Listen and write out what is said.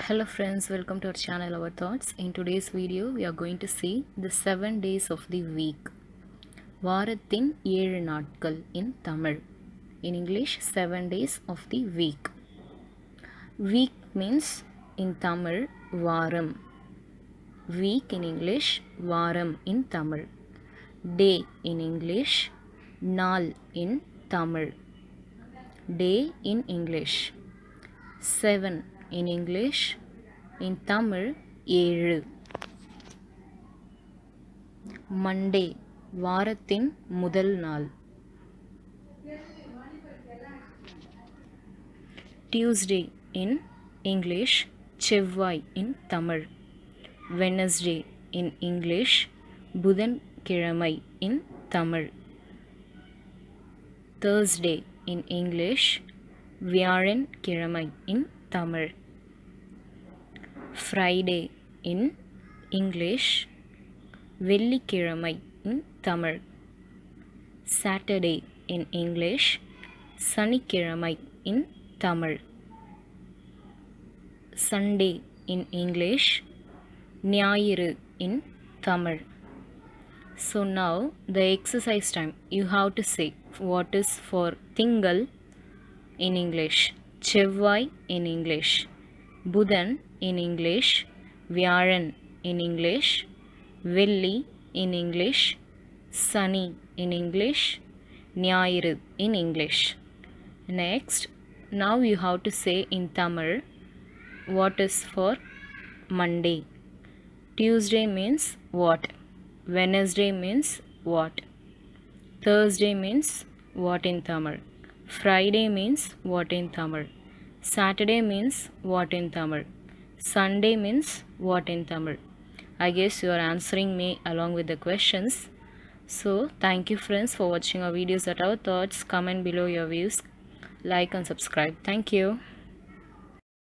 Hello friends, welcome to our channel Our Thoughts. In today's video, we are going to see the 7 days of the week. வாரத்தின் 7 நாட்கள் in Tamil. In English, 7 days of the week. Week means in Tamil, வாரம். Week in English, வாரம் in Tamil. Day in English, நாள் in Tamil. Day in English. 7 in English, in Tamil 7. Monday வாரத்தின் முதல் நாள். Tuesday in English, செவ்வாய் in Tamil. Wednesday in English, புதன்கிழமை in Tamil. Thursday in English, வியாழன்கிழமை in Tamil. Friday in English, வெள்ளிக்கிழமை in Tamil. Saturday in English, சனிக்கிழமை in Tamil. Sunday in English, ஞாயிறு in Tamil. So now the exercise time, you have to say what is for திங்கள் in English, செவ்வாய் in English, புதன் in English, வியாழன் in English, வெள்ளி in English, Shani in English, ஞாயிறு in English. Next, now you have to say in Tamil what is for Monday. Tuesday means what? Wednesday means what? Thursday means what in Tamil? Friday means what in Tamil? Saturday means what in Tamil? Sunday means what in Tamil? I guess you are answering me along with the questions. So thank you friends for watching our videos at Our Thoughts. Comment below your views, like and subscribe. Thank you.